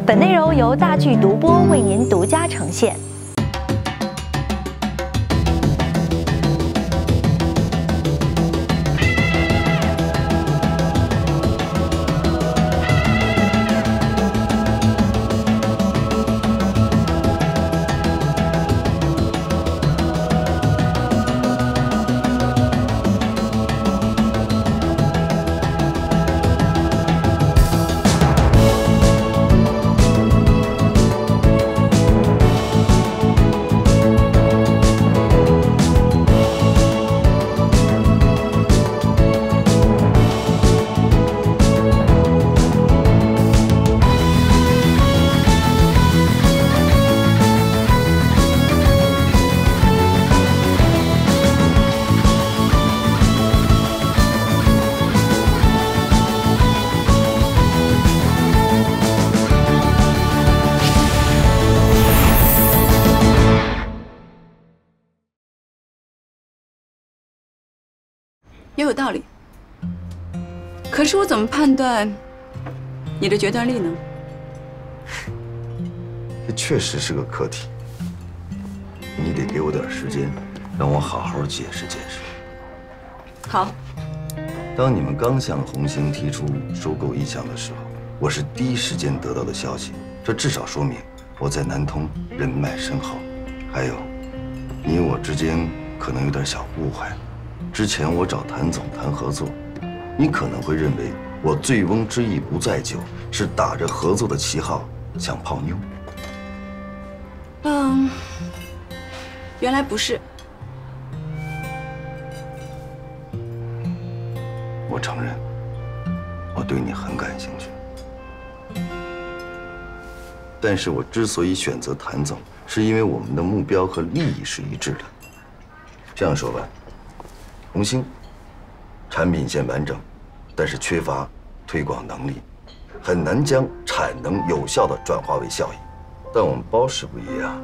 本内容由大剧独播为您独家呈现。也有道理，可是我怎么判断你的决断力呢？这确实是个课题，你得给我点时间，让我好好解释解释。好。当你们刚向红星提出收购意向的时候，我是第一时间得到的消息，这至少说明我在南通人脉深厚。还有，你我之间可能有点小误会。 之前我找谭总谈合作，你可能会认为我醉翁之意不在酒，是打着合作的旗号想泡妞。原来不是。我承认，我对你很感兴趣。但是我之所以选择谭总，是因为我们的目标和利益是一致的。这样说吧。 红星产品线完整，但是缺乏推广能力，很难将产能有效地转化为效益。但我们包氏不一样，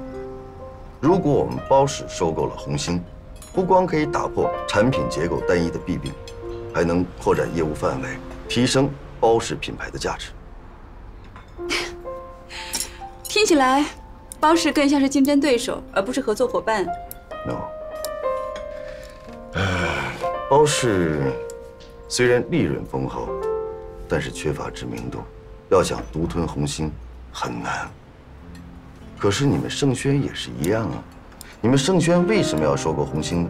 如果我们包氏收购了红星，不光可以打破产品结构单一的弊病，还能扩展业务范围，提升包氏品牌的价值。听起来，包氏更像是竞争对手，而不是合作伙伴。No。 包氏虽然利润丰厚，但是缺乏知名度，要想独吞红星很难。可是你们盛轩也是一样啊，你们盛轩为什么要收购红星呢？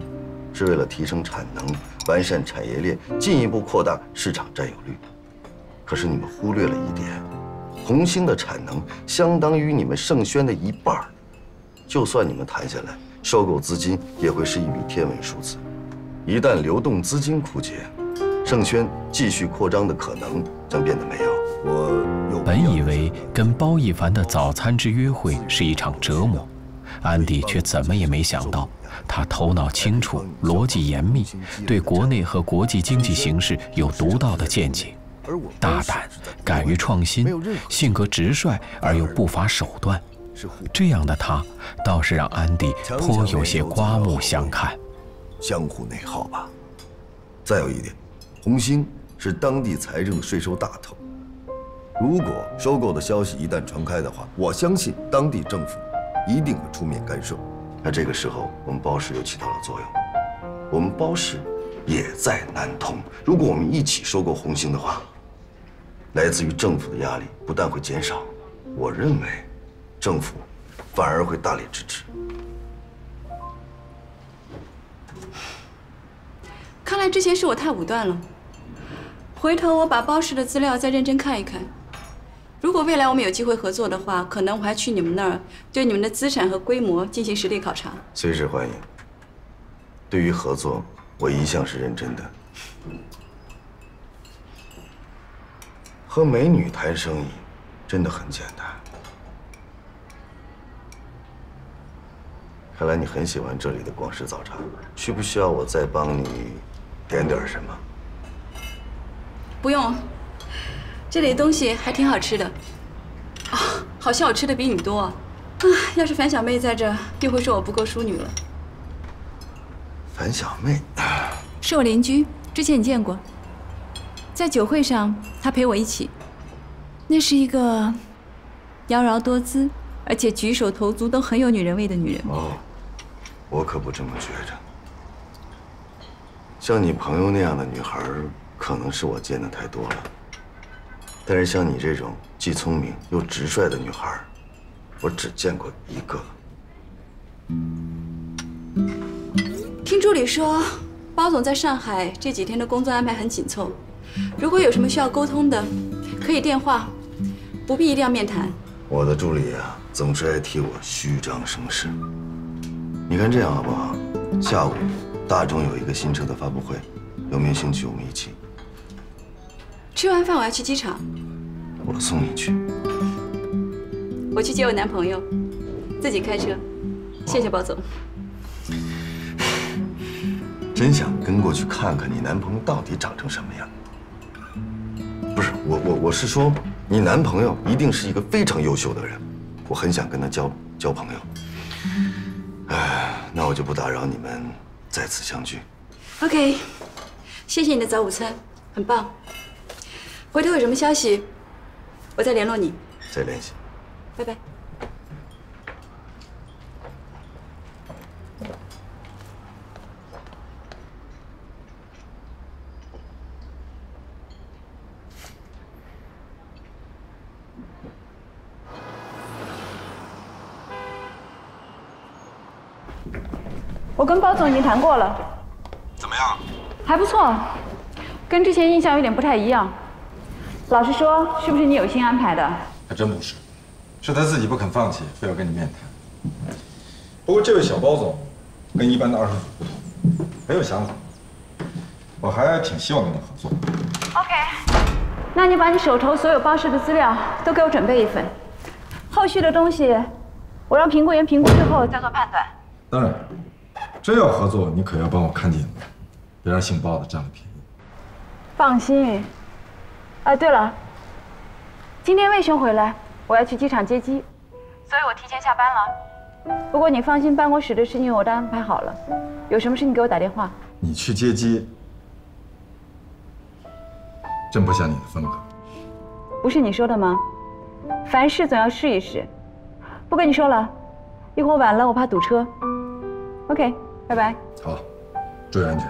是为了提升产能、完善产业链，进一步扩大市场占有率。可是你们忽略了一点，红星的产能相当于你们盛轩的一半，就算你们谈下来，收购资金也会是一笔天文数字。 一旦流动资金枯竭，盛轩继续扩张的可能将变得没有。本以为跟包奕凡的早餐之约会是一场折磨，安迪却怎么也没想到，他头脑清楚，逻辑严密，对国内和国际经济形势有独到的见解，大胆，敢于创新，性格直率而又不乏手段。这样的他，倒是让安迪颇有些刮目相看。 相互内耗吧。再有一点，红星是当地财政税收大头，如果收购的消息一旦传开的话，我相信当地政府一定会出面干涉。那这个时候，我们包氏又起到了作用。我们包氏也在南通，如果我们一起收购红星的话，来自于政府的压力不但会减少，我认为政府反而会大力支持。 看来之前是我太武断了，回头我把包氏的资料再认真看一看。如果未来我们有机会合作的话，可能我还去你们那儿对你们的资产和规模进行实地考察。随时欢迎。对于合作，我一向是认真的。和美女谈生意，真的很简单。看来你很喜欢这里的广式早茶，需不需要我再帮你点点什么？不用，这里的东西还挺好吃的。啊，好像我吃的比你多啊！要是樊小妹在这，又会说我不够淑女了。樊小妹是我邻居，之前你见过。在酒会上，她陪我一起。那是一个妖娆多姿，而且举手投足都很有女人味的女人。哦，我可不这么觉着。像你朋友那样的女孩，可能是我见的太多了。但是像你这种既聪明又直率的女孩，我只见过一个。听助理说，包总在上海这几天的工作安排很紧凑，如果有什么需要沟通的，可以电话，不必一定要面谈。我的助理啊，总是爱替我虚张声势。你看这样好不好？下午大众有一个新车的发布会，有没有兴趣？我们一起。吃完饭我要去机场，我送你去。我去接我男朋友，自己开车。谢谢包总。真想跟过去看看你男朋友到底长成什么样。不是我是说，你男朋友一定是一个非常优秀的人，我很想跟他交朋友。哎，那我就不打扰你们再次相聚。OK， 谢谢你的早午餐，很棒。回头有什么消息，我再联络你。再联系。拜拜。我跟包总已经谈过了，怎么样？还不错，跟之前印象有点不太一样。老实说，是不是你有心安排的？还真不是，是他自己不肯放弃，非要跟你面谈。不过这位小包总跟一般的二手主不同，很有想法，我还挺希望跟他合作。OK， 那你把你手头所有包式的资料都给我准备一份，后续的东西我让评估员评估之后再做判断。当然，真要合作，你可要帮我看紧了，别让姓包的占了便宜。放心。对了，今天魏兄回来，我要去机场接机，所以我提前下班了。不过你放心，办公室的事情我都安排好了，有什么事你给我打电话。你去接机，真不像你的风格。不是你说的吗？凡事总要试一试。不跟你说了，一会儿晚了我怕堵车。OK， 拜拜。好，注意安全。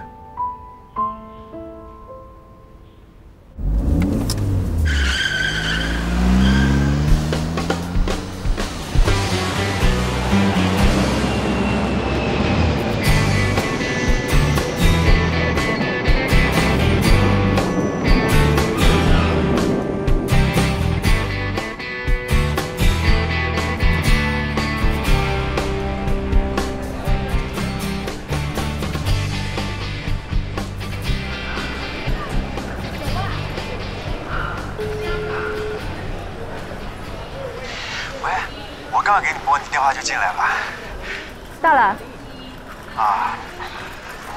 刚给你拨，你电话就进来了。到了。啊，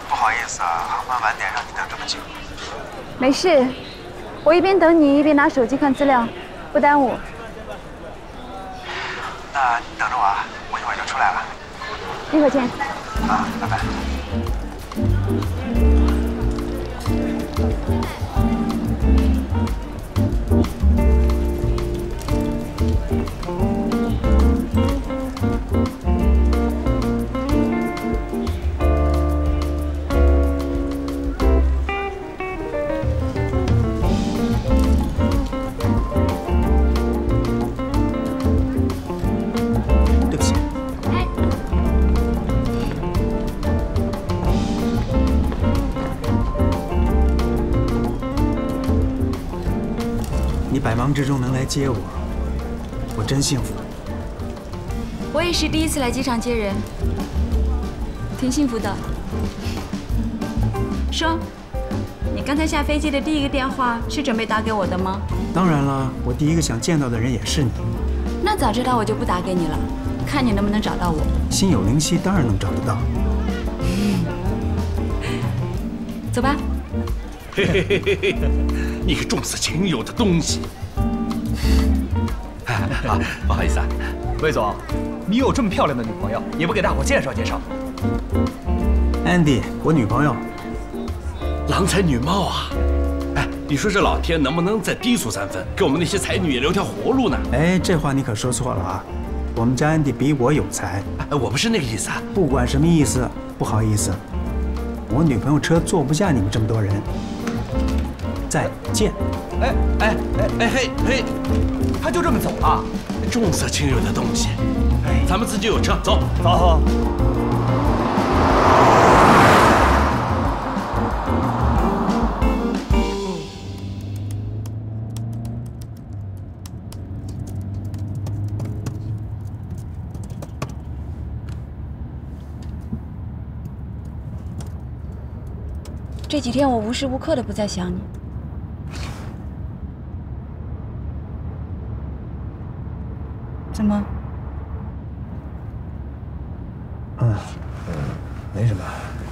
不好意思啊，航班晚点让你等这么久。没事，我一边等你一边拿手机看资料，不耽误。那你等着我啊，我一会儿就出来了。一会儿见。啊，拜拜。你百忙之中能来接我，我真幸福。我也是第一次来机场接人，挺幸福的。说，你刚才下飞机的第一个电话是准备打给我的吗？当然了，我第一个想见到的人也是你。那早知道我就不打给你了，看你能不能找到我。心有灵犀，当然能找得到。走吧。嘿嘿嘿嘿嘿，你个重色轻友的东西！啊，不好意思啊，魏总，你有这么漂亮的女朋友，也不给大伙介绍介绍？Andy， 我女朋友。郎才女貌啊！哎，你说这老天能不能再低俗3分，给我们那些才女也留条活路呢？哎，这话你可说错了啊！我们家安迪比我有才。哎，我不是那个意思啊。不管什么意思，不好意思，我女朋友车坐不下你们这么多人。再见。嘿，他就这么走了？重色轻友的东西。哎，咱们自己有车，走。走。这几天我无时无刻的不在想你。怎么？没什么，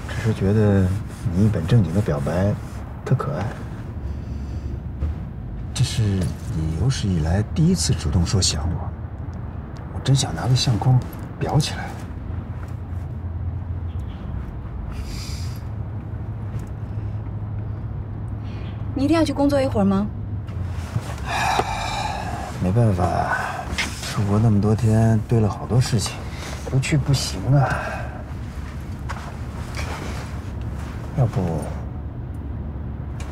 只是觉得你一本正经的表白，特可爱。这是你有史以来第一次主动说想我，我真想拿个相框裱起来。你一定要去工作一会儿吗？没办法，出国那么多天，堆了好多事情，不去不行啊。要不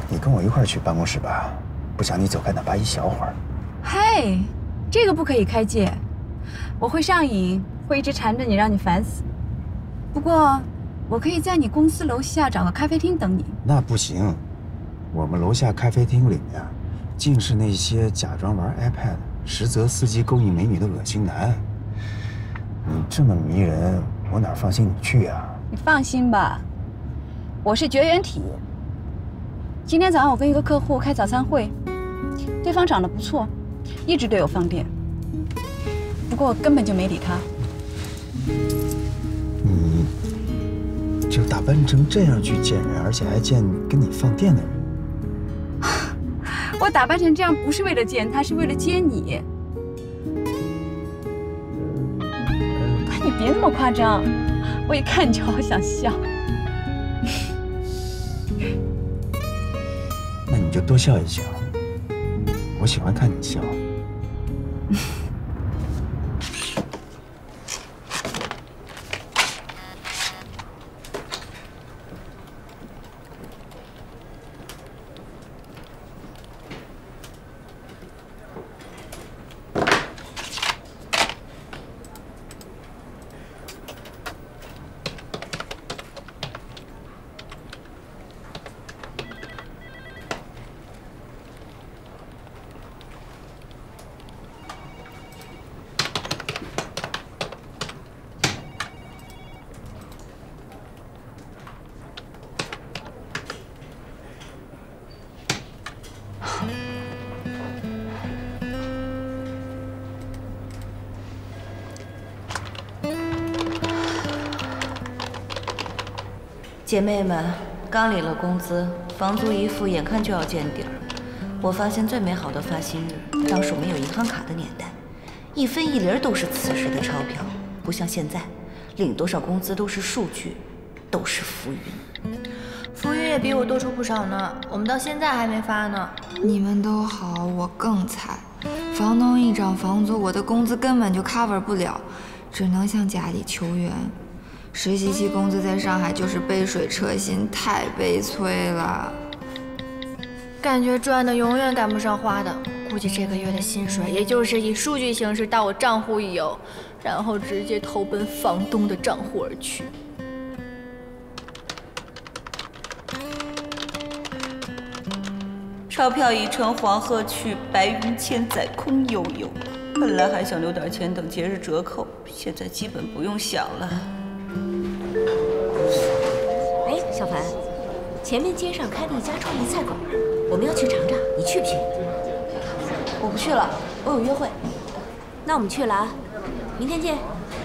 你跟我一块儿去办公室吧？不想你走开哪怕一小会儿。嘿，这个不可以开戒，我会上瘾，会一直缠着你，让你烦死。不过，我可以在你公司楼下找个咖啡厅等你。那不行。我们楼下咖啡厅里面，尽是那些假装玩 iPad， 实则伺机勾引美女的恶心男。你这么迷人，我哪放心你去啊？你放心吧，我是绝缘体。今天早上我跟一个客户开早餐会，对方长得不错，一直对我放电，不过我根本就没理他。你就打扮成这样去见人，而且还见跟你放电的人？我打扮成这样不是为了见他，是为了接你。你别那么夸张，我一看你就好想笑。那你就多笑一笑，我喜欢看你笑。姐妹们，刚领了工资，房租一付，眼看就要见底儿。我发现最美好的发薪日，当时我们有银行卡的年代，一分一厘都是此时的钞票，不像现在，领多少工资都是数据，都是浮云。浮云也比我多出不少呢，我们到现在还没发呢。你们都好，我更惨。房东一涨房租，我的工资根本就 cover 不了，只能向家里求援。实习期工资在上海就是杯水车薪，太悲催了。感觉赚的永远赶不上花的，估计这个月的薪水也就是以数据形式到我账户一游，然后直接投奔房东的账户而去。钞票已乘黄鹤去，白云千载空悠悠。本来还想留点钱等节日折扣，现在基本不用想了。哎，小凡，前面街上开了一家创意菜馆，我们要去尝尝，你去不去？我不去了，我有约会。那我们去了啊，明天见，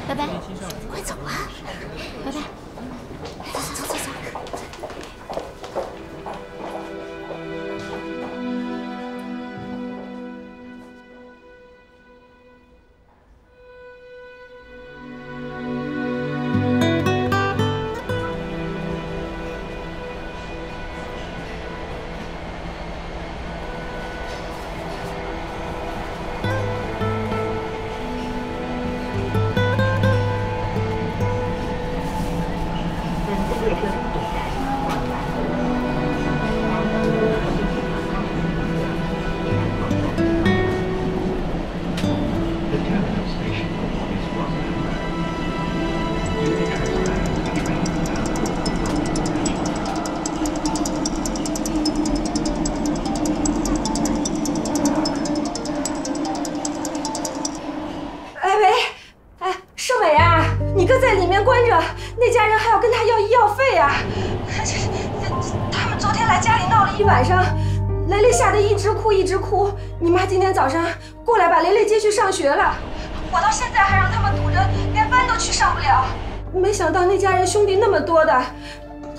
拜拜。快走啊，拜拜。走走走。着，那家人还要跟他要医药费啊！他们昨天来家里闹了一晚上，雷雷吓得一直哭一直哭。你妈今天早上过来把雷雷接去上学了，我到现在还让他们堵着，连班都去上不了。没想到那家人兄弟那么多的，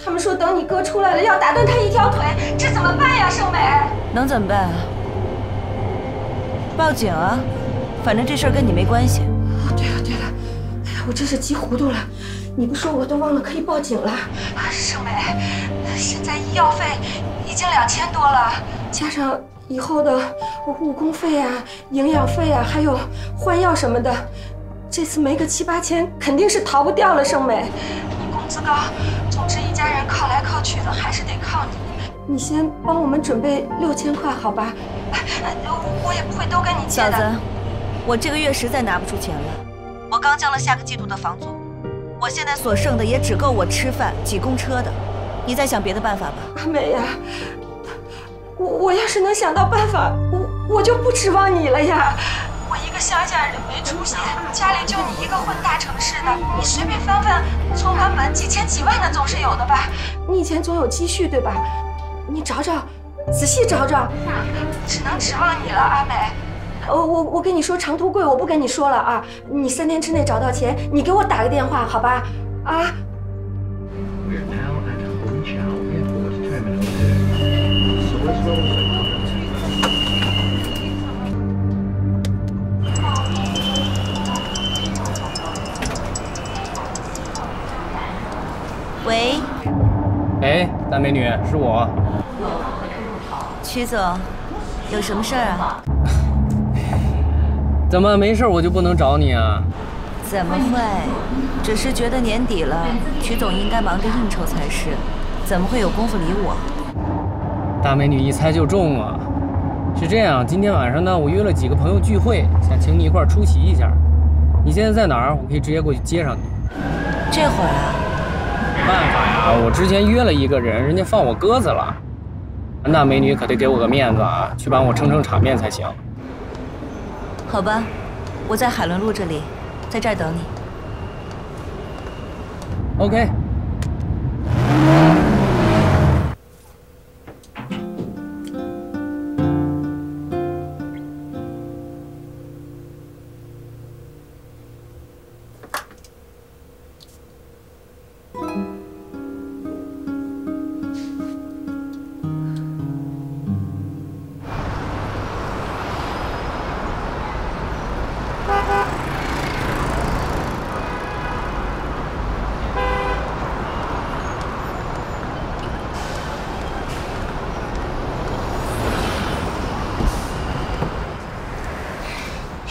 他们说等你哥出来了要打断他一条腿，这怎么办呀，盛美？能怎么办啊？报警啊！反正这事儿跟你没关系。哦，对了对了，哎呀，我真是急糊涂了，你不说我都忘了可以报警了。盛美，现在医药费已经2000多了，加上以后的误工费啊、营养费啊，还有换药什么的，这次没个7、8千肯定是逃不掉了。盛美，你工资高，总之一家人靠来靠去的，还是得靠你。你先帮我们准备6000块，好吧？我也不会都跟你借的。嫂子，我这个月实在拿不出钱了，我刚交了下个季度的房租，我现在所剩的也只够我吃饭、挤公车的。你再想别的办法吧。阿美呀，我要是能想到办法，我就不指望你了呀。我一个乡下人没出息，家里就你一个混大城市的，你随便翻翻存款本，几千几万的总是有的吧？你以前总有积蓄对吧？你找找，仔细找找，只能指望你了，阿美。我跟你说长途贵，我不跟你说了啊。你3天之内找到钱，你给我打个电话，好吧？啊。喂。哎，大美女，是我。曲总，有什么事儿啊？怎么没事我就不能找你啊？怎么会？只是觉得年底了，曲总应该忙着应酬才是，怎么会有功夫理我？大美女一猜就中啊！是这样，今天晚上呢，我约了几个朋友聚会，想请你一块儿出席一下。你现在在哪儿？我可以直接过去接上你。这会儿啊？没办法呀，我之前约了一个人，人家放我鸽子了。那美女可得给我个面子啊，去帮我撑撑场面才行。好吧，我在海伦路这里，在这儿等你。OK。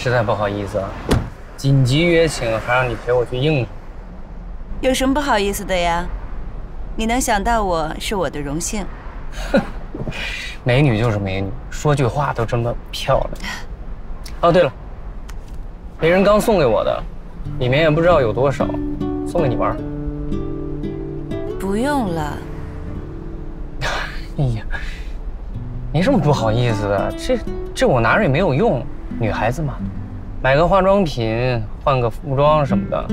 实在不好意思啊，紧急约请，还让你陪我去应酬。有什么不好意思的呀？你能想到我是我的荣幸。美女就是美女，说句话都这么漂亮。哦，对了，别人刚送给我的，里面也不知道有多少，送给你玩。不用了。哎呀，没什么不好意思的，这我拿着也没有用。女孩子嘛，买个化妆品，换个服装什么的，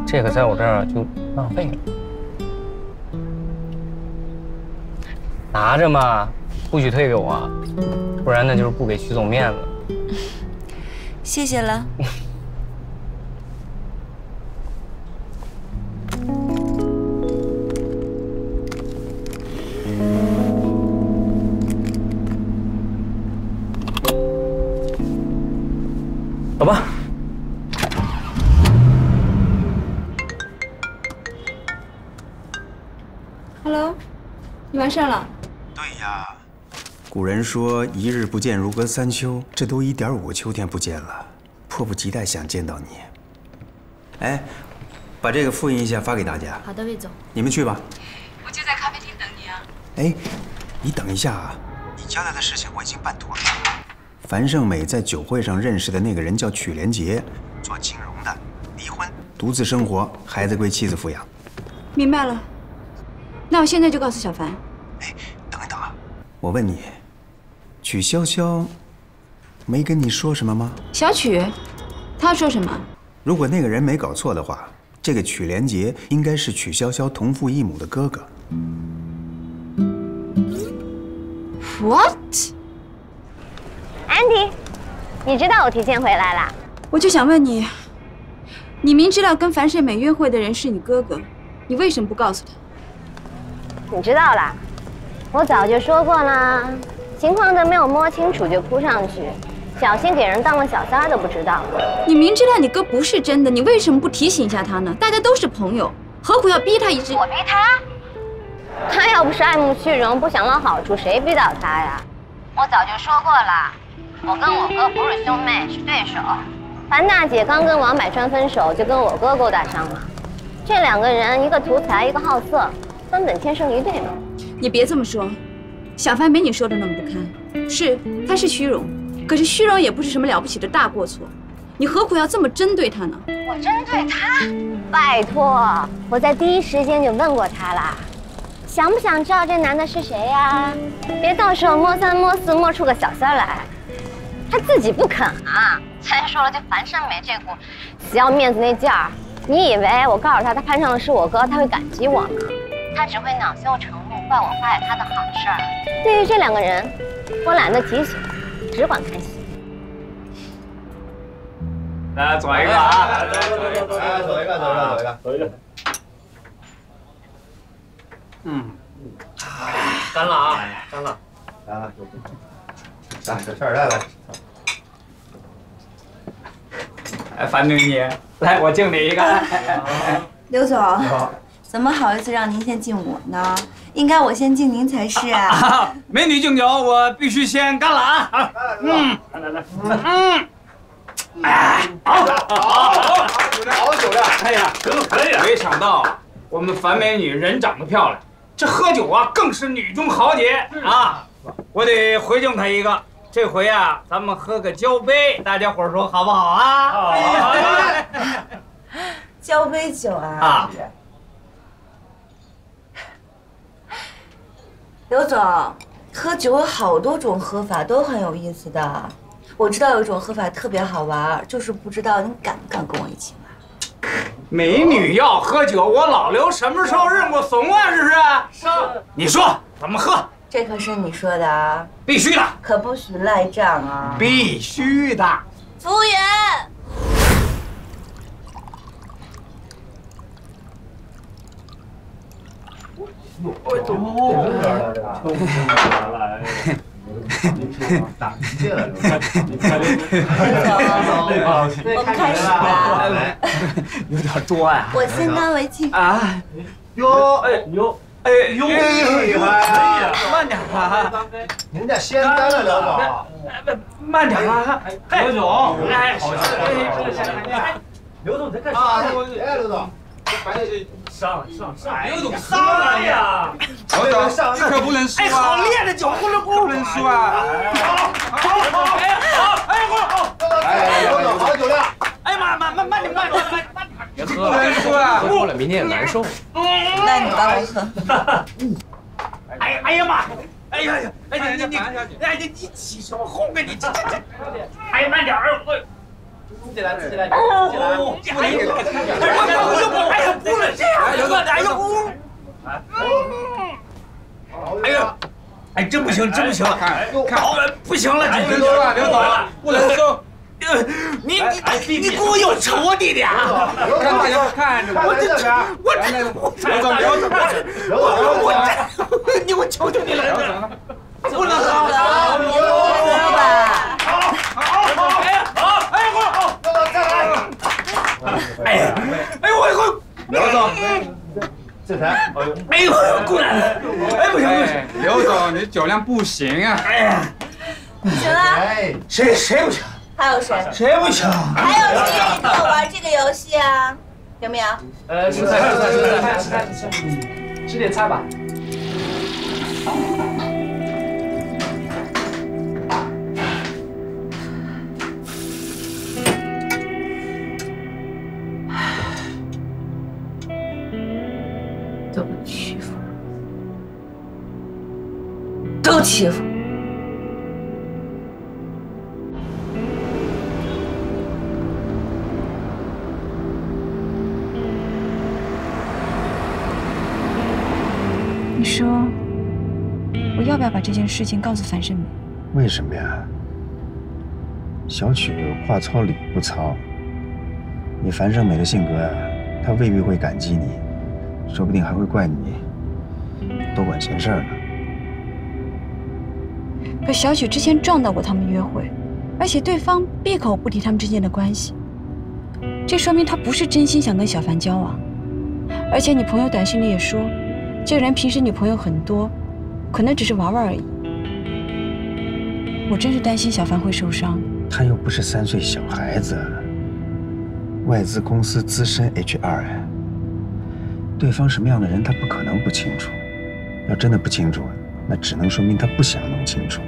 这个在我这儿就浪费了。拿着嘛，不许退给我，不然那就是不给徐总面子。谢谢了。走吧。Hello， 你完事了？对呀。古人说“一日不见如隔三秋”，这都1.5个秋天不见了，迫不及待想见到你。哎，把这个复印一下发给大家。好的，魏总。你们去吧。我就在咖啡厅等你啊。哎，你等一下啊！你交代的事情我已经办妥了。樊胜美在酒会上认识的那个人叫曲连杰，做金融的，离婚，独自生活，孩子归妻子抚养。明白了。那我现在就告诉小樊。哎，等一等啊！我问你，曲潇潇没跟你说什么吗？小曲，他说什么？如果那个人没搞错的话，这个曲连杰应该是曲筱绡同父异母的哥哥。What？ 安迪，你知道我提前回来啦？我就想问你，你明知道跟樊胜美约会的人是你哥哥，你为什么不告诉他？你知道啦，我早就说过啦，情况都没有摸清楚就扑上去，小心给人当了小三都不知道。你明知道你哥不是真的，你为什么不提醒一下他呢？大家都是朋友，何苦要逼他一直？我逼他？他要不是爱慕虚荣，不想捞好处，谁逼倒他呀？我早就说过了，我跟我哥不是兄妹，是对手。樊大姐刚跟王百川分手，就跟我哥勾搭上了。这两个人，一个图财，一个好色，根本天生一对嘛。你别这么说，小樊没你说的那么不堪。是，他是虚荣，可是虚荣也不是什么了不起的大过错。你何苦要这么针对他呢？我针对他？拜托，我在第一时间就问过他啦。想不想知道这男的是谁呀？别到时候摸三摸四摸出个小三来。他自己不肯啊！再说了，这樊胜美这股死要面子那劲儿，你以为我告诉他攀上的是我哥，他会感激我吗？他只会恼羞成怒，怪我坏了他的好事儿。对于这两个人，我懒得提醒，只管看戏。来，左一个啊！走一个。干了啊！干了。来，小倩来。哎，樊经理，来，我敬你一个。刘总，怎么好意思让您先敬我呢？应该我先敬您才是啊！美女敬酒，我必须先干了啊！来。哎，好酒量！哎呀，可以！没想到我们樊美女人长得漂亮，这喝酒啊更是女中豪杰啊！我得回敬她一个。这回啊，咱们喝个交杯，大家伙说好不好啊？好。交杯酒啊！啊。刘总，喝酒有好多种喝法，都很有意思的。我知道有一种喝法特别好玩，就是不知道你敢不敢跟我一起玩。美女要喝酒，我老刘什么时候认过怂啊？是不是？是。你说怎么喝？这可是你说的啊！必须的，可不许赖账啊！必须的。服务员。打击了，我们开始吧。有点多呀。我先干为敬啊！哟，厉害呀！慢点啊！人家先干了，刘总。慢点啊！刘总，哎，刘总在干啥呢？哎，刘总。上！刘总上来呀！刘总上，这可不能输啊！哎，好烈的酒，不能输啊！好！哎，刘总好酒量！哎呀妈，慢点！别喝了，喝了明天也难受。那你帮我喝。哎呀妈！哎呀！你起什么哄啊你？这！哎呀，慢点儿！自己来！哎呀，不能这样！哎呀！哎，真不行！看，不行了，刘总，不能输！你给我有仇啊，弟弟！看大家看着，我我求求你了，不能喝！喝吧！刘总，这才，哎呦，过来了！哎，不行！刘总，你酒量不行啊！哎呀，行了，谁不行？还有谁？谁不行？还有谁愿意跟我玩这个游戏啊？有没有？吃菜，吃点菜吧。都欺负，都欺负。说，我要不要把这件事情告诉樊胜美？为什么呀？小曲话糙理不糙，以樊胜美的性格呀，她未必会感激你，说不定还会怪你多管闲事呢。可小曲之前撞到过他们约会，而且对方闭口不提他们之间的关系，这说明他不是真心想跟小樊交往。而且你朋友短信里也说，这个人平时女朋友很多，可能只是玩玩而已。我真是担心小樊会受伤。他又不是3岁小孩子，外资公司资深 HR 哎，对方什么样的人他不可能不清楚。要真的不清楚，那只能说明他不想弄清楚。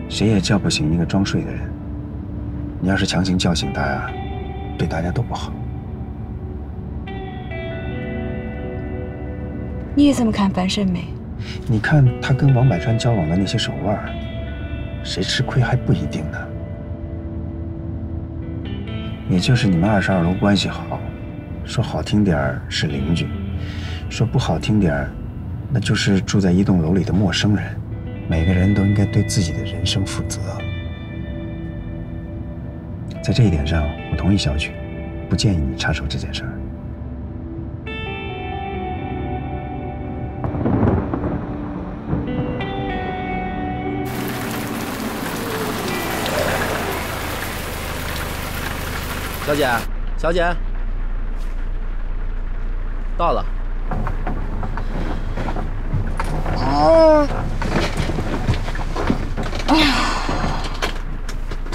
谁也叫不醒一个装睡的人。你要是强行叫醒他呀，对大家都不好。你也这么看樊胜美？你看他跟王百川交往的那些手腕，谁吃亏还不一定呢。也就是你们22楼关系好，说好听点儿是邻居，说不好听点儿，那就是住在一栋楼里的陌生人。每个人都应该对自己的人生负责。在这一点上，我同意小曲，不建议你插手这件事儿。小姐，小姐，到了。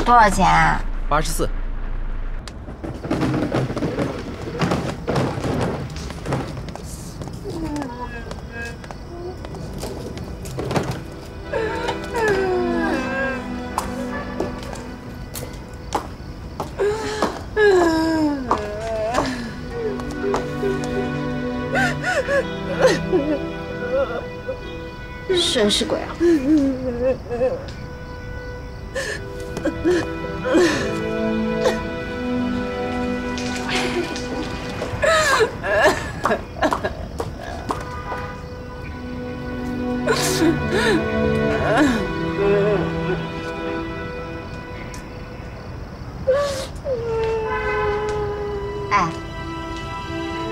多少钱啊？84。真是鬼啊！哎，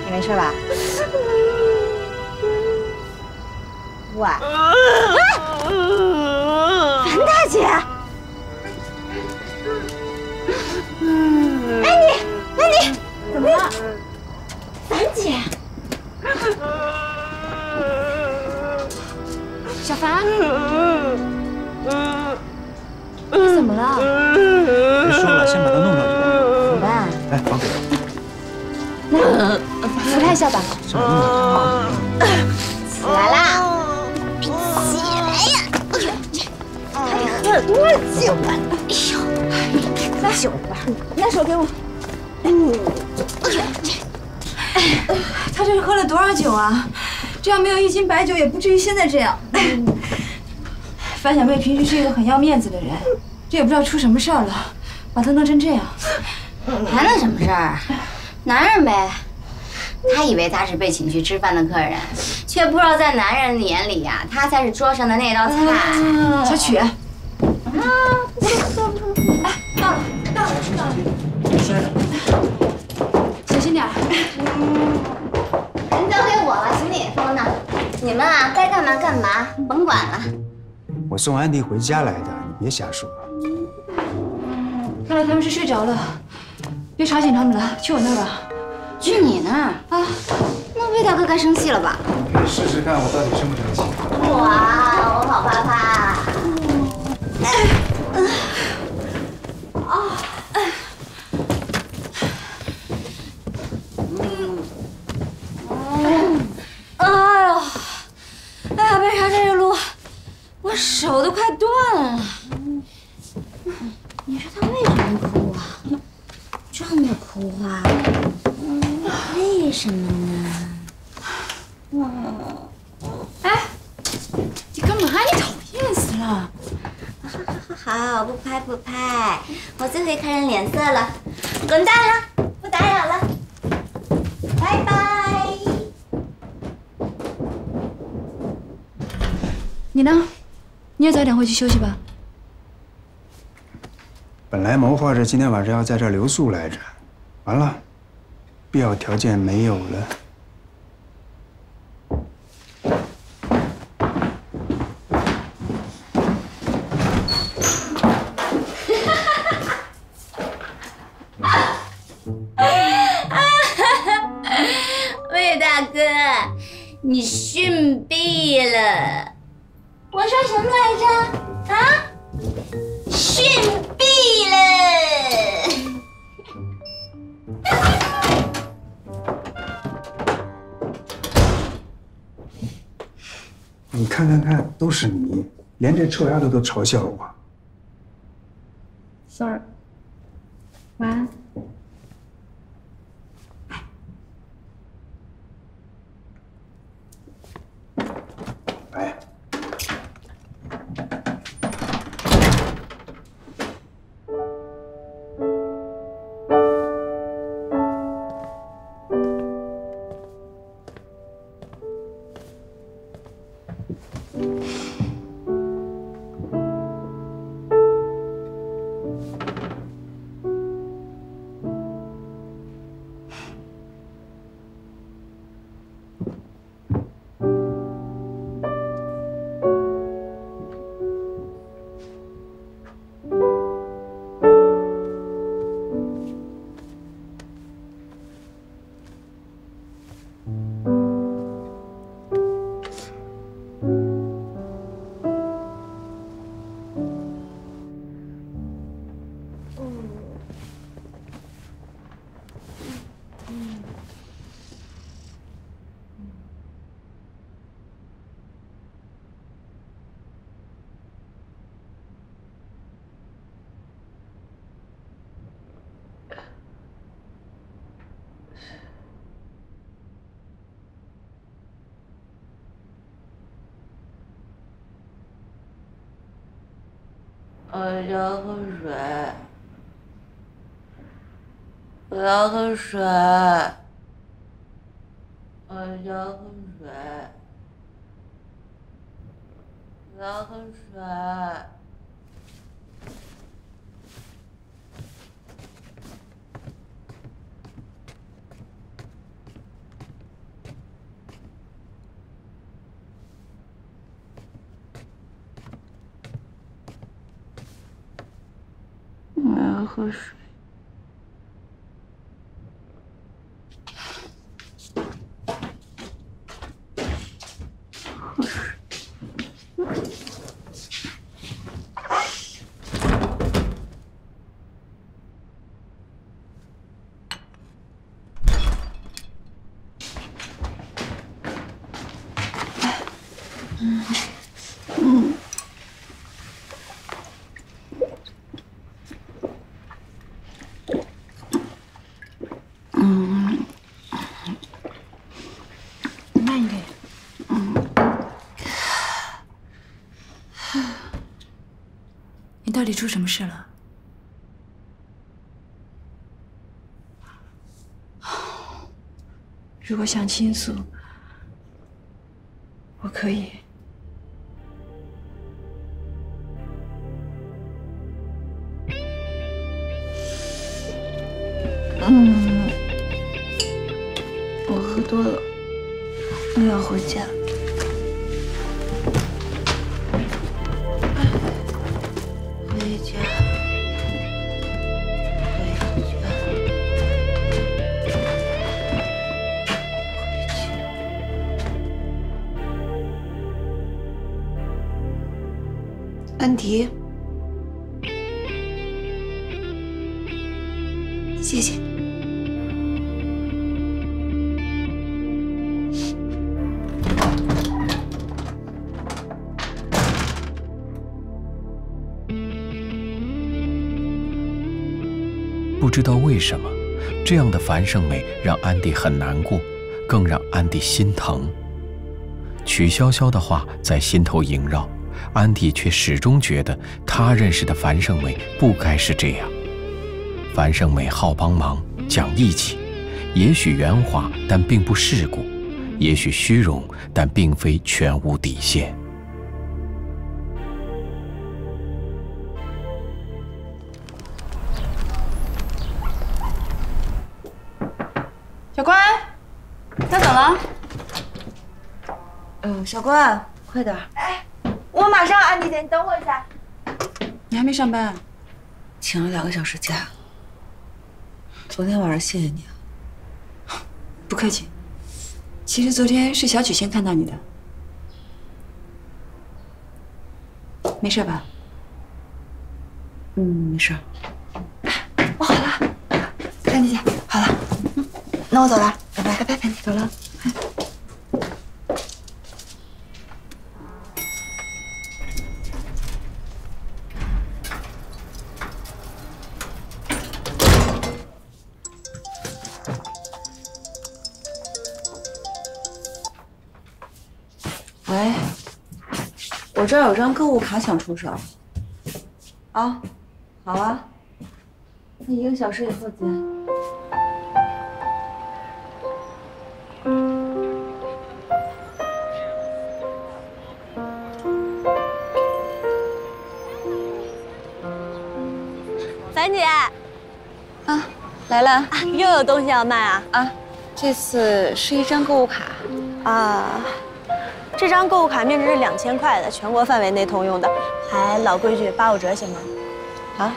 你没事吧？喂，樊大姐，安妮，怎么了？樊姐，小樊，你怎么了？别说了，先把他弄上去。怎么办？来，绑腿。来，扶他一下吧。起来啦！起来呀！哎呦，他得喝了多少酒啊？哎呦，来酒吧，拿手给我。他这是喝了多少酒啊？这要没有1斤白酒，也不至于现在这样。樊小妹平时是一个很要面子的人，这也不知道出什么事儿了，把她弄成这样。还能什么事儿？男人呗。他以为他是被请去吃饭的客人，却不知道在男人的眼里呀，他才是桌上的那道菜。小曲，啊，不错。哎，到了。小心点。人交给我了，行李也放那。你们啊，该干嘛干嘛，甭管了。我送安迪回家来的，你别瞎说。看来他们是睡着了，别吵醒他们了，去我那儿吧。去你那儿啊？那魏大哥该生气了吧？你可以试试看我到底生不生气。哇，我好怕怕。哎呀，为啥这个路，我手都快断了。你说他为什么哭啊？这么哭啊？为什么呢？哎，你干嘛？你讨厌死了！好，不拍不拍，我最会看人脸色了。滚蛋了，不打扰了，拜拜。你呢？你也早点回去休息吧。本来谋划着今天晚上要在这儿留宿来着，完了，必要条件没有了。魏大哥，你逊毙了！我说什么来着？啊？逊毙了！你看，都是你，连这臭丫头都嘲笑我。Sorry， 晚安。来。我要喝水，我要喝水，我要喝水，我要喝水。我要喝水。喝水。慢一点。你到底出什么事了？如果想倾诉，我可以。我喝多了，我要回家。回家，回家，回家。安迪，谢谢。不知道为什么，这样的樊胜美让安迪很难过，更让安迪心疼。曲筱绡的话在心头萦绕，安迪却始终觉得他认识的樊胜美不该是这样。樊胜美好帮忙，讲义气，也许圆滑，但并不世故；也许虚荣，但并非全无底线。小关，要走了。小关，快点。哎，我马上，安迪姐，你等我一下。你还没上班啊？请了2个小时假。昨天晚上谢谢你啊。不客气。其实昨天是小曲先看到你的。没事吧？没事。我好了，安迪姐，好了。那我走了，拜拜，拜拜，安迪，走了。喂，我这儿有张购物卡想出手。啊，好啊，那1个小时以后见。樊姐，啊，来了，又有东西要卖啊？啊，这次是一张购物卡。啊。这张购物卡面值是2000块的，全国范围内通用的，还老规矩，85折行吗？好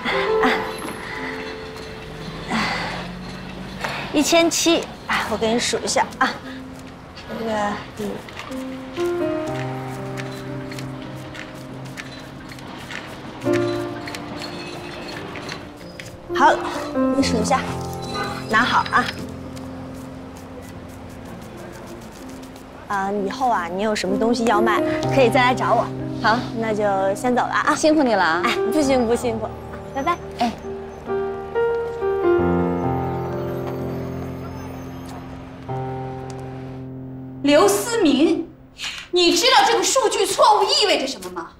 ，1700，我给你数一下啊，这个好，你数一下，拿好啊。以后啊，你有什么东西要卖，可以再来找我。好，那就先走了啊！辛苦你了啊！哎，不辛苦不辛苦，拜拜。哎，刘思明，你知道这个数据错误意味着什么吗？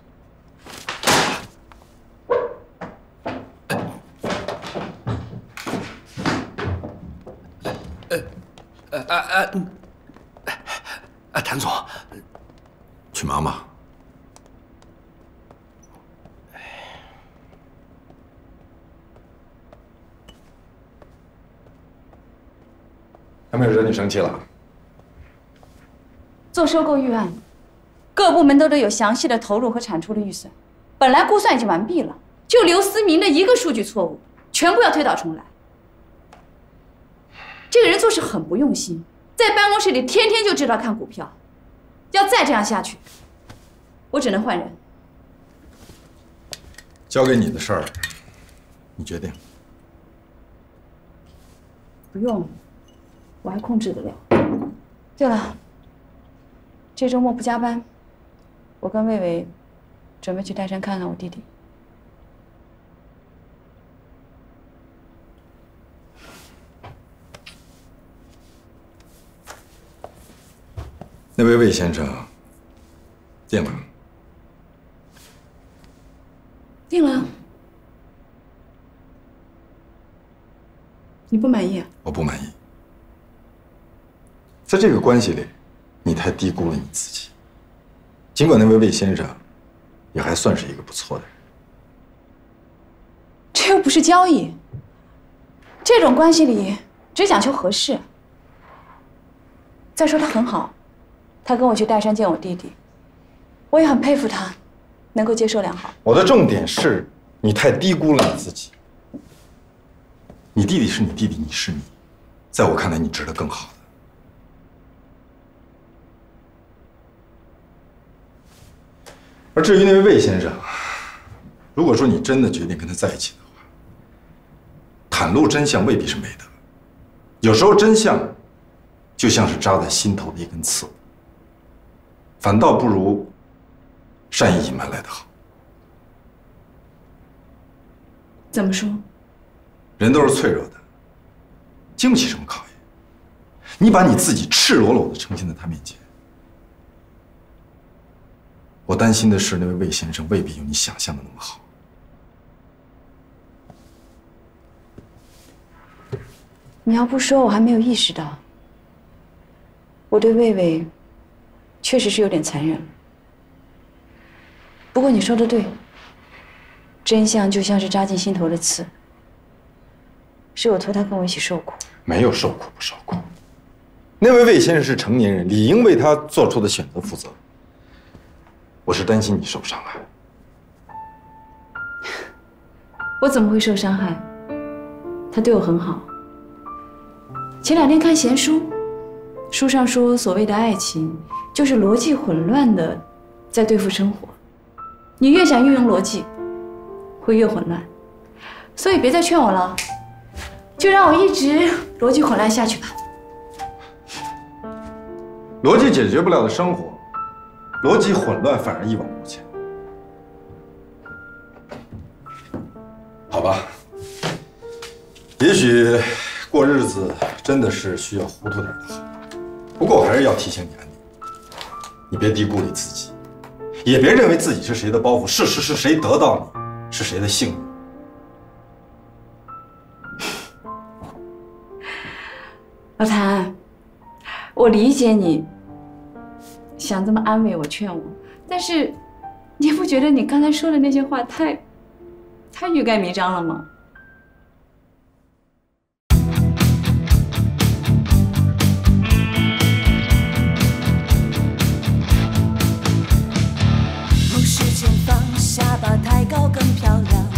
谭总，去忙吧。还没有惹你生气了？做收购预案，各部门都得有详细的投入和产出的预算。本来估算已经完毕了，就刘思明的一个数据错误，全部要推倒重来。这个人做事很不用心，在办公室里天天就知道看股票。要再这样下去，我只能换人。交给你的事儿，你决定。不用，我还控制得了。对了，这周末不加班，我跟魏魏准备去岱山看看我弟弟。那位魏先生定了。定了。你不满意啊？我不满意。在这个关系里，你太低估了你自己。尽管那位魏先生也还算是一个不错的人，这又不是交易。这种关系里只讲求合适。再说他很好。他跟我去岱山见我弟弟，我也很佩服他，能够接受良好。我的重点是你太低估了你自己。你弟弟是你弟弟，你是你，在我看来，你值得更好的。而至于那位魏先生，如果说你真的决定跟他在一起的话，袒露真相未必是美德，有时候真相就像是扎在心头的一根刺。反倒不如善意隐瞒来得好。怎么说？人都是脆弱的，经不起什么考验。你把你自己赤裸裸地呈现在他面前，我担心的是，那位魏先生未必有你想象的那么好。你要不说，我还没有意识到，我对魏魏确实是有点残忍了。不过你说的对，真相就像是扎进心头的刺，是我托他跟我一起受苦。没有受苦不受苦，那位魏先生是成年人，理应为他做出的选择负责。我是担心你受伤害。我怎么会受伤害？他对我很好。前2天看闲书，书上说所谓的爱情就是逻辑混乱的在对付生活。你越想运用逻辑，会越混乱。所以别再劝我了，就让我一直逻辑混乱下去吧。逻辑解决不了的生活，逻辑混乱反而一往无前。好吧，也许过日子真的是需要糊涂点的好。不过我还是要提醒你，安妮，你别低估你自己，也别认为自己是谁的包袱。事实是谁得到你，是谁的幸运。老谭，我理解你想这么安慰我、劝我，但是你不觉得你刚才说的那些话太欲盖弥彰了吗？目视前方，下巴抬高更漂亮。